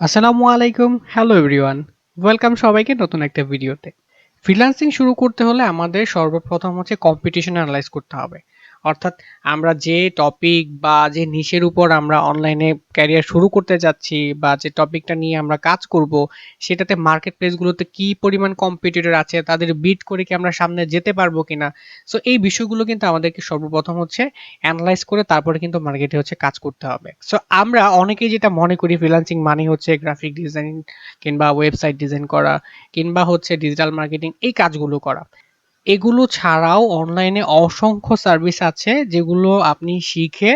আসসালামু আলাইকুম। Hello everyone. Welcome সবাইকে নতুন একটা ভিডিওতে। ফ্রিল্যান্সিং শুরু করতে হলে আমাদের সর্বপ্রথম হচ্ছে কম্পিটিশন এনালাইজ করতে হবে। অর্থাৎ আমরা যে টপিক বা যে নিশের উপর আমরা অনলাইনে ক্যারিয়ার শুরু করতে যাচ্ছি বা যে টপিকটা নিয়ে আমরা কাজ করব, সেটাতে মার্কেট প্লেসগুলোতে কি পরিমাণ কম্পিটিটর আছে, তাদের বিট করে কি আমরা সামনে যেতে পারবো কিনা। সো এই বিষয়গুলো কিন্তু আমাদেরকে সর্বপ্রথম হচ্ছে এনালাইজ করে তারপরে কিন্তু মার্কেটে হচ্ছে কাজ করতে হবে। সো আমরা অনেকেই যেটা মনে করি ফ্রিল্যান্সিং মানে হচ্ছে গ্রাফিক ডিজাইন কিংবা ওয়েবসাইট ডিজাইন করা কিংবা হচ্ছে ডিজিটাল মার্কেটিং এই কাজগুলো করা। এগুলো ছাড়াও অনলাইনে অসংখ্য সার্ভিস আছে যেগুলো আপনি শিখে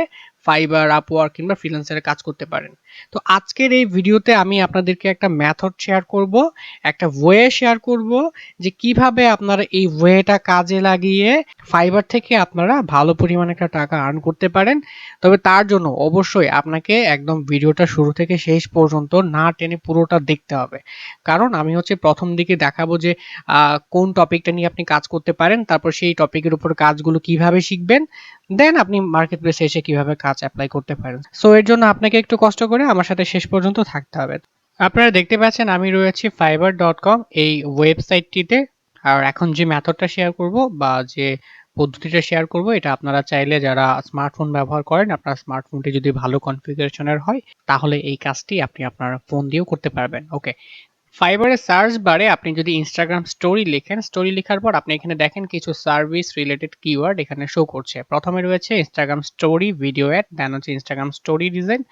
ফাইবার, আপওয়ার্ক কিংবা ফ্রিল্যান্সারে কাজ করতে পারেন। তো আজকের এই ভিডিওতে আমি আপনাদেরকে একটা মেথড শেয়ার করব, একটা ওয়ে শেয়ার করব যে কিভাবে আপনারা এই ওয়েটা কাজে লাগিয়ে ফাইবার থেকে আপনারা ভালো পরিমাণে একটা টাকা আর্ন করতে পারেন। তবে তার জন্য অবশ্যই আপনাকে একদম ভিডিওটা শুরু থেকে শেষ পর্যন্ত না টেনে পুরোটা দেখতে হবে। কারণ আমি হচ্ছে প্রথম দিকে দেখাবো যে কোন টপিকটা নিয়ে আপনি কাজ করতে পারেন, তারপর সেই টপিকের উপর কাজগুলো কিভাবে শিখবেন, দেন আপনি মার্কেট প্লেসে এসে কিভাবে কাজ এপ্লাই করতে পারেন। সো এর জন্য আপনাকে একটু কষ্ট করে আমার সাথে শেষ পর্যন্ত থাকতে হবে। আপনারা দেখতে পাচ্ছেন আমি রয়েছি fiverr.com এই ওয়েবসাইটটিতে। আর এখন যে মেথডটা শেয়ার করব বা যে পদ্ধতিটা শেয়ার করব, এটা আপনারা চাইলে যারা স্মার্টফোন ব্যবহার করেন, আপনার স্মার্টফোনটি যদি ভালো কনফিগারেশনের হয়, তাহলে এই কাজটি আপনি আপনার ফোন দিয়েও করতে পারবেন। ওকে, ফাইবারের সার্চ বারে আপনি যদি ইনস্টাগ্রাম স্টোরি লেখেন, স্টোরি লেখার পর আপনি এখানে দেখেন কিছু সার্ভিস রিলেটেড কিওয়ার্ড এখানে শো করছে। প্রথমে রয়েছে ইনস্টাগ্রাম স্টোরি ভিডিও অ্যাড, দেন হচ্ছে ইনস্টাগ্রাম স্টোরি ডিজাইন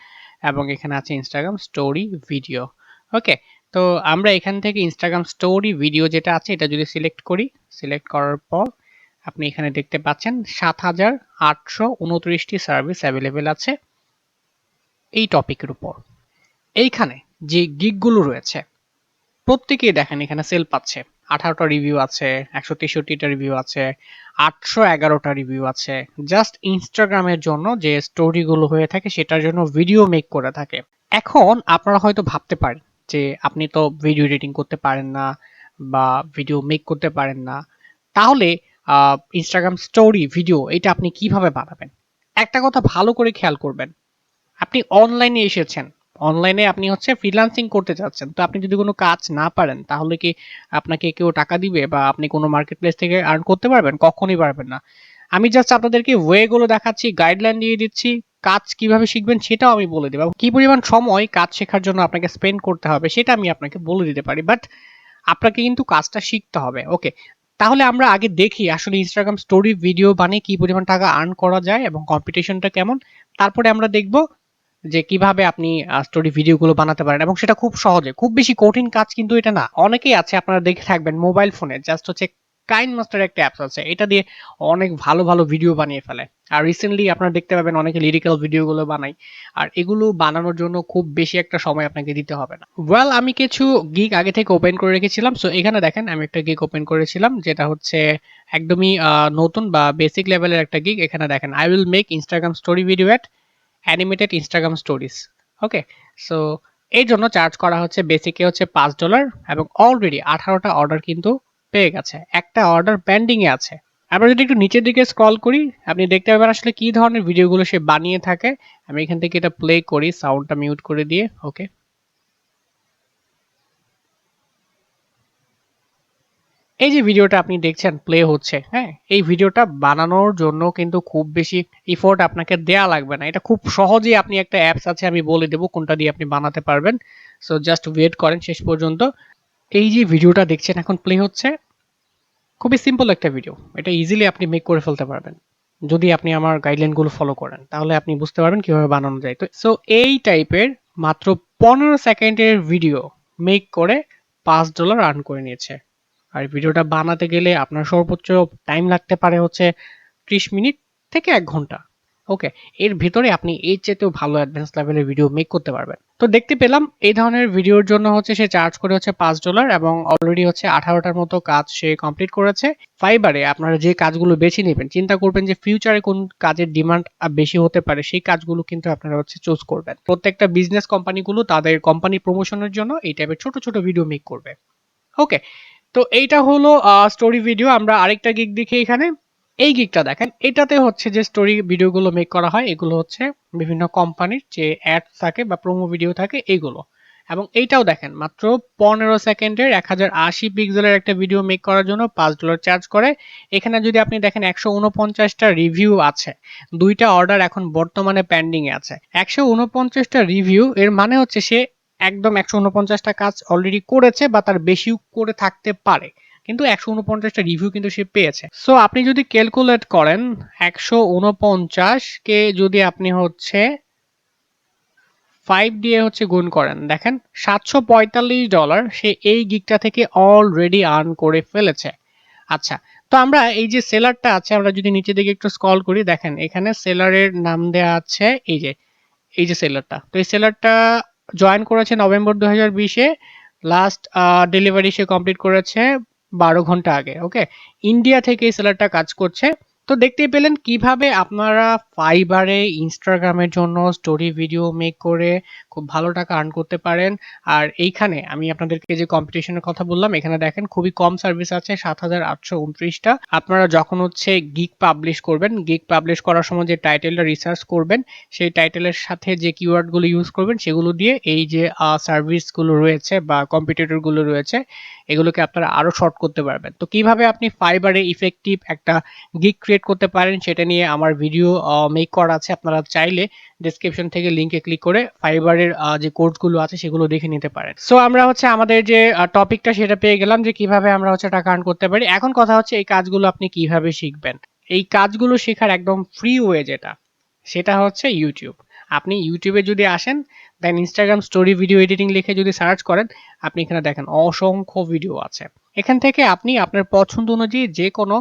এবং এখানে আছে ইনস্টাগ্রাম স্টোরি ভিডিও। ওকে, তো আমরা এখান থেকে ইনস্টাগ্রাম স্টোরি ভিডিও যেটা আছে এটা যদি সিলেক্ট করি, সিলেক্ট করার পর আপনি এখানে দেখতে পাচ্ছেন ৭,৮২৯টি সার্ভিস অ্যাভেলেবেল আছে এই টপিকের উপর। এইখানে যে গিগগুলো রয়েছে প্রত্যেকেই দেখেন এখানে সেল পাচ্ছে। 18টা রিভিউ আছে, 163টা রিভিউ আছে, 811টা রিভিউ আছে। জাস্ট ইনস্টাগ্রামের জন্য যে স্টোরিগুলো হয়ে থাকে সেটার জন্য ভিডিও মেক করে থাকে। এখন আপনারা হয়তো ভাবতে পারেন যে আপনি তো ভিডিও এডিটিং করতে পারেন না বা ভিডিও মেক করতে পারেন না। তাহলে ইনস্টাগ্রাম স্টোরি ভিডিও এটা আপনি কিভাবে বানাবেন? একটা কথা ভালো করে খেয়াল করবেন। আপনি অনলাইনে এসেছেন। অনলাইনে আপনি হচ্ছে ফ্রিল্যান্সিং করতে চাচ্ছেন। তো আপনি যদি কোন কাজ না পারেন তাহলে কি আপনাকে কেউ টাকা দিবে বা আপনি কোন মার্কেট প্লেস থেকে আর্ন করতে পারবেন? কখনোই পারবেন না। আমি জাস্ট আপনাদেরকে ওয়ে গুলো দেখাচ্ছি, গাইডলাইন দিয়ে দিচ্ছি। কাজ কিভাবে শিখবেন সেটাও আমি বলে দেব। কি পরিমাণ সময় কাজ শেখার জন্য আপনাকে স্পেন্ড করতে হবে সেটা আমি আপনাকে বলে দিতে পারি। বাট আপনাকে কিন্তু কাজটা শিখতে হবে। ওকে। তাহলে আমরা আগে দেখি আসলে Instagram স্টোরি ভিডিও বানিয়ে কি পরিমাণ টাকা আর্ন করা যায় এবং কম্পিটিশনটা কেমন। তারপরে আমরা দেখব যে কিভাবে আপনি স্টোরি ভিডিওগুলো বানাতে পারেন এবং সেটা খুব সহজে। খুব বেশি কঠিন কাজ কিন্তু এটা না। অনেকেই আছে আপনারা দেখে থাকবেন মোবাইল ফোনে জাস্ট হচ্ছে কাইনমাস্টার একটা অ্যাপস আছে। এটা দিয়ে অনেক ভালো, ভালো ভিডিও বানিয়ে ফেলে। আর রিসেন্টলি আপনারা দেখতে পাবেন অনেকে লিরিক্যাল ভিডিওগুলো বানায়। আর এগুলো বানানোর জন্য খুব বেশি একটা সময় আপনাকে দিতে হবে না। ওয়েল আমি কিছু গিগ আগে থেকে ওপেন করে রেখেছিলাম। সো এখানে দেখেন আমি একটা গিগ ওপেন করেছিলাম যেটা হচ্ছে একদমই নতুন বা বেসিক লেভেলের একটা গিগ। এখানে দেখেন I will make Instagram story video at animated Instagram stories. Okay, so এই জন্য চার্জ করা হচ্ছে বেসিকে হচ্ছে $5 এবং অলরেডি 18টা অর্ডার কিন্তু পেয়ে গেছে। একটা অর্ডার পেন্ডিং এ আছে। আমরা যদি একটু নিচের দিকে স্ক্রল করি আপনি দেখতে পাবেন আসলে কি ধরনের ভিডিওগুলো সে বানিয়ে থাকে। আমি এখান থেকে এটা প্লে করি সাউন্ডটা মিউট করে দিয়ে। ওকে, এই যে ভিডিওটা আপনি দেখছেন প্লে হচ্ছে, হ্যাঁ? এই ভিডিওটা বানানোর জন্য কিন্তু খুব বেশি এফোর্ট আপনাকে দেয়া লাগবে না। এটা খুব সহজেই আপনি একটা অ্যাপস আছে আমি বলে দেব কোনটা দিয়ে আপনি বানাতে পারবেন। সো জাস্ট ওয়েট করেন শেষ পর্যন্ত। এই যে ভিডিওটা দেখছেন এখন প্লে হচ্ছে, খুবই সিম্পল একটা ভিডিও। এটা ইজিলি আপনি মেক করে ফেলতে পারবেন। যদি আপনি আমার গাইডলাইন গুলো ফলো করেন তাহলে আপনি বুঝতে পারবেন কিভাবে বানানো যায়। তো সো এই টাইপের মাত্র 15 সেকেন্ডের ভিডিও মেক করে $5 আর্ন করে নিয়েছে। আর ভিডিওটা বানাতে গেলে আপনার সর্বোচ্চ টাইম লাগতে পারে হচ্ছে 30 মিনিট থেকে 1 ঘন্টা। ওকে, এর ভিতরে আপনি এর চাইতেও ভালো অ্যাডভান্স লেভেলের ভিডিও মেক করতে পারবেন। তো দেখতে পেলাম এই ধরনের ভিডিওর জন্য হচ্ছে সে চার্জ করে হচ্ছে $5 এবং অলরেডি হচ্ছে 18টার মতো কাজ সে কমপ্লিট করেছে। ফাইবারে আপনারা যে কাজগুলো বেছে নেবেন চিন্তা করবেন যে ফিউচারে কোন কাজের ডিমান্ড বেশি হতে পারে সেই কাজগুলো কিন্তু আপনারা হচ্ছে চুজ করবেন। প্রত্যেকটা বিজনেস কোম্পানিগুলো তাদের কোম্পানি প্রমোশনের জন্য এই টাইপের ছোট ছোট ভিডিও মেক করবে। ওকে, তো এইটা হলো স্টোরি ভিডিও। আমরা আরেকটা গিগ দেখি এখানে। এই গিগটা দেখেন। এটাতে হচ্ছে যে স্টোরি ভিডিওগুলো মেক করা হয় এগুলো হচ্ছে বিভিন্ন কোম্পানির যে অ্যাডস থাকে বা প্রোমো ভিডিও থাকে এগুলো। এবং এইটাও দেখেন মাত্র 15 সেকেন্ডের 1080 পিক্সেলের একটা ভিডিও মেক করার জন্য $5 চার্জ করে। এখানে যদি আপনি দেখেন 149টা রিভিউ আছে, 2টা অর্ডার এখন বর্তমানে পেন্ডিং এ আছে। 149টা রিভিউ এর মানে হচ্ছে সে একদম 149টা কাজ অলরেডি করেছে বা তার বেশিও করে থাকতে পারে, কিন্তু 149টা রিভিউ কিন্তু সে পেয়েছে। সো আপনি যদি ক্যালকুলেট করেন 149 কে যদি আপনি হচ্ছে 5 দিয়ে হচ্ছে গুণ করেন, দেখেন $745 সে এই গিগটা থেকে অলরেডি আর্ন করে ফেলেছে। আচ্ছা, তো আমরা এই যে সেলারটা আছে, আমরা যদি নিচের দিকে একটু স্ক্রল করি, দেখেন এখানে সেলারের নাম দেয়া আছে এই যে সেলারটা। তো এই সেলারটা জয়েন করেছে নভেম্বর 2020-এ। লাস্ট ডেলিভারি সে কমপ্লিট করেছে 12 ঘন্টা আগে। ওকে, ইন্ডিয়া থেকে এই সেলারটা কাজ করছে। তো দেখতেই পেলেন কিভাবে আপনারা ফাইবারে ইনস্টাগ্রামের জন্য স্টোরি ভিডিও মেক করে খুব ভালো টাকা আর্ন করতে পারেন। আর এইখানে আমি আপনাদেরকে যে কম্পিটিশনের কথা বললাম, এখানে দেখেন খুবই কম সার্ভিস আছে, 7,829টা। আপনারা যখন হচ্ছে গিগ পাবলিশ করবেন, গিগ পাবলিশ করার সময় যে টাইটেলটা রিসার্চ করবেন, সেই টাইটেলের সাথে যে কিওয়ার্ডগুলো ইউজ করবেন সেগুলো দিয়ে এই যে সার্ভিসগুলো রয়েছে বা কম্পিটিটরগুলো রয়েছে, এগুলোকে আপনারা আরো শর্ট করতে পারবেন। তো কিভাবে আপনি ফাইবারে ইফেক্টিভ একটা গিগ ক্রিয়েট করতে পারেন সেটা নিয়ে আমার ভিডিও মেক করা আছে। আপনারা চাইলে ডেসক্রিপশন থেকে লিংকে ক্লিক করে ফাইবারের যে কোর্সগুলো আছে সেগুলো দেখে নিতে পারেন। সো আমরা হচ্ছে আমাদের যে টপিকটা সেটা পেয়ে গেলাম যে কিভাবে আমরা হচ্ছে টাকা আর্ন করতে পারি। এখন কথা হচ্ছে এই কাজগুলো আপনি কিভাবে শিখবেন। এই কাজগুলো শেখার একদম ফ্রি ওয়ে যেটা, সেটা হচ্ছে ইউটিউব। আপনি ইউটিউবে যদি আসেন, দেন ইনস্টাগ্রাম স্টোরি ভিডিও এডিটিং লিখে যদি সার্চ করেন, আপনি এখানে দেখেন অসংখ্য ভিডিও আছে। এখান থেকে আপনি আপনার পছন্দ অনুযায়ী যে কোনো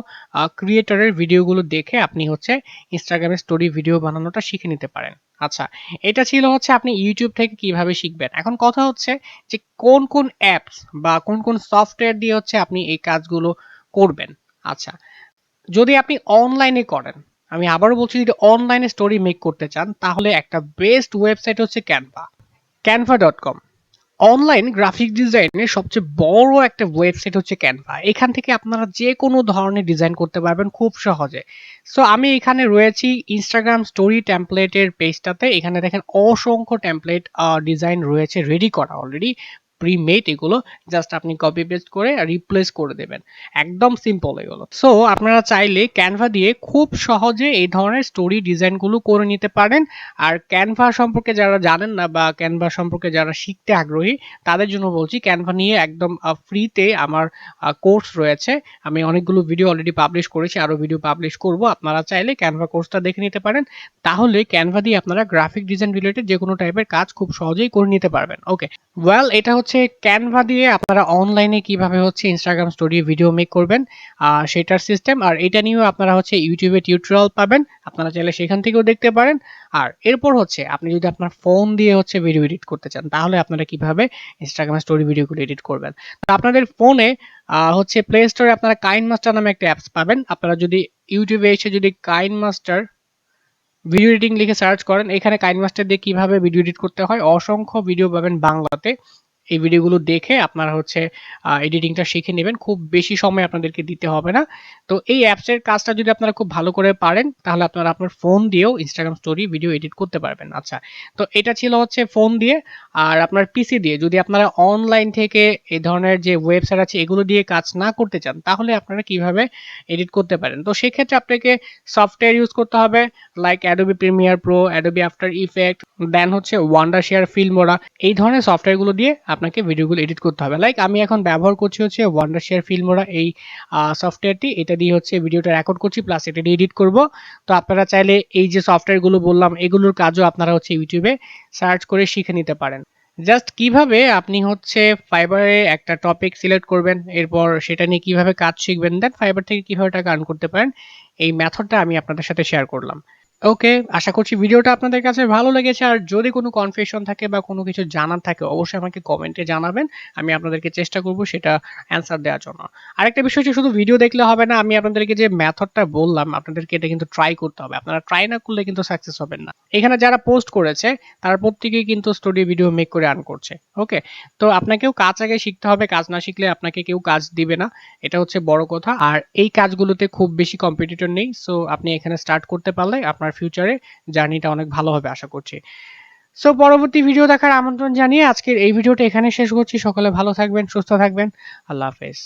ক্রিয়েটরের ভিডিওগুলো দেখে আপনি হচ্ছে ইনস্টাগ্রামে স্টোরি ভিডিও বানানোটা শিখে নিতে পারেন। আচ্ছা, এটা ছিল হচ্ছে আপনি ইউটিউব থেকে কিভাবে শিখবেন। এখন কথা হচ্ছে যে কোন কোন অ্যাপস বা কোন কোন সফটওয়্যার দিয়ে হচ্ছে আপনি এই কাজগুলো করবেন। আচ্ছা, যদি আপনি অনলাইনে করেন, আমি আবারও বলছি, যদি অনলাইনে স্টোরি মেক করতে চান তাহলে একটা বেস্ট ওয়েবসাইট হচ্ছে canva.com। অনলাইন গ্রাফিক ডিজাইনের সবচেয়ে বড় একটা ওয়েবসাইট হচ্ছে ক্যানভা। এখান থেকে আপনারা যে কোনো ধরনের ডিজাইন করতে পারবেন খুব সহজে। সো আমি এখানে রয়েছি ইনস্টাগ্রাম স্টোরি টেমপ্লেটের পেজটাতে। এখানে দেখেন অসংখ্য টেমপ্লেট ডিজাইন রয়েছে রেডি করা অলরেডি, প্রি-মেড। এগুলো জাস্ট আপনি কপি পেস্ট করে রিপ্লেস করে দেবেন। একদম সিম্পল এগুলো। সো আপনারা চাইলে ক্যানভা দিয়ে খুব সহজে এই ধরনের স্টোরি ডিজাইনগুলো করে নিতে পারেন। আর ক্যানভা সম্পর্কে যারা জানেন না বা ক্যানভা সম্পর্কে যারা শিখতে আগ্রহী, তাদের জন্য বলছি ক্যানভা নিয়ে একদম ফ্রিতে আমার কোর্স রয়েছে। আমি অনেকগুলো ভিডিও অলরেডি পাবলিশ করেছি, আরো ভিডিও পাবলিশ করব। আপনারা চাইলে ক্যানভা কোর্সটা দেখে নিতে পারেন। তাহলে ক্যানভা দিয়ে আপনারা গ্রাফিক ডিজাইন রিলেটেড যে কোনো টাইপের কাজ খুব সহজেই করে নিতে পারবেন। ওকে, ওয়েল, এটা হচ্ছে ক্যানভা দিয়ে আপনারা অনলাইনে কিভাবে হচ্ছে ইনস্টাগ্রাম স্টোরি ভিডিও মেক করবেন সেটার সিস্টেম। আর এটা নিয়েও আপনারা হচ্ছে ইউটিউবে টিউটোরিয়াল পাবেন, আপনারা চাইলে সেখান থেকেও দেখতে পারেন। আর এরপর হচ্ছে আপনি যদি আপনার ফোন দিয়ে হচ্ছে ভিডিও এডিট করতে চান, তাহলে আপনারা কিভাবে ইনস্টাগ্রাম স্টোরি ভিডিওগুলো এডিট করবেন। তো আপনাদের ফোনে হচ্ছে প্লে স্টোরে আপনারা কাইন মাস্টার নামে একটা অ্যাপস পাবেন। আপনারা যদি ইউটিউবে এসে যদি কাইন মাস্টার ভিডিও এডিটিং লিখে সার্চ করেন, এখানে কাইন মাস্টার দিয়ে কিভাবে ভিডিও এডিট করতে হয় অসংখ্য ভিডিও পাবেন বাংলাতে। এই ভিডিওগুলো দেখে আপনারা হচ্ছে এডিটিংটা শিখে নেবেন, খুব বেশি সময় আপনাদেরকে দিতে হবে না। তো এই অ্যাপসের কাজটা যদি আপনারা খুব ভালো করে পারেন, তাহলে আপনারা আপনার ফোন দিয়েও ইনস্টাগ্রাম স্টোরি ভিডিও এডিট করতে পারবেন। আচ্ছা, তো এটা ছিল হচ্ছে ফোন দিয়ে। আর আপনার পিসি দিয়ে যদি আপনারা অনলাইন থেকে এই ধরনের যে ওয়েবসাইট আছে এগুলো দিয়ে কাজ না করতে চান, তাহলে আপনারা কিভাবে এডিট করতে পারেন। তো সেক্ষেত্রে আপনাকে সফটওয়্যার ইউজ করতে হবে, like Adobe Premiere Pro, Adobe After Effect, then হচ্ছে ওয়ান্ডারশেয়ার ফিল্মোরা। এই ধরনের সফটওয়্যারগুলো দিয়ে আপনাকে ভিডিওগুলো এডিট করতে হবে। লাইক আমি এখন ব্যবহার করছি হচ্ছে ওয়ান্ডারশেয়ার ফিল্মোরা এই সফটওয়্যারটি। এটা দিয়ে হচ্ছে ভিডিওটা রেকর্ড করছি, প্লাস এটা দিয়ে এডিট করব। তো আপনারা চাইলে এই যে সফটওয়্যারগুলো বললাম এগুলোর কাজও আপনারা হচ্ছে ইউটিউবে সার্চ করে শিখে নিতে পারেন। জাস্ট কিভাবে আপনি হচ্ছে ফাইবারে একটা টপিক সিলেক্ট করবেন, এরপর সেটা নিয়ে কিভাবে কাজ শিখবেন, দেন ফাইবার থেকে কিভাবে টাকা আর্ন করতে পারেন, এই মেথডটা আমি আপনাদের সাথে শেয়ার করলাম। ওকে, আশা করছি ভিডিওটা আপনাদের কাছে ভালো লেগেছে। আর যদি কোনো কনফিউশন থাকে বা কোনো কিছু জানার থাকে অবশ্যই আমাকে কমেন্টে জানাবেন। আমি আপনাদেরকে চেষ্টা করব সেটা অ্যান্সার দেওয়ার জন্য। আরেকটা বিষয় হচ্ছে শুধু ভিডিও দেখলে হবে না। আমি আপনাদেরকে যে মেথডটা বললাম আপনাদেরকে এটা কিন্তু ট্রাই করতে হবে। আপনারা ট্রাই না করলে কিন্তু সাকসেস হবেন না। এখানে যারা পোস্ট করেছে তারা প্রত্যেকেই কিন্তু স্টুডিও ভিডিও মেক করে আর্ন করছে। ওকে, তো আপনাকেও কাজ আগে শিখতে হবে। কাজ না শিখলে আপনাকে কেউ কাজ দিবে না। এটা হচ্ছে বড় কথা। আর এই কাজগুলোতে খুব বেশি কম্পিটিটর নেই। সো আপনি এখানে স্টার্ট করতে পারলে আপনার ফিউচারে জার্নিটা অনেক ভালো হবে আশা করছি। সো পরবর্তী ভিডিও দেখার আমন্ত্রণ জানিয়ে আজকের এই ভিডিওটা এখানে শেষ করছি। সকলে ভালো থাকবেন, সুস্থ থাকবেন। আল্লাহ হাফেজ।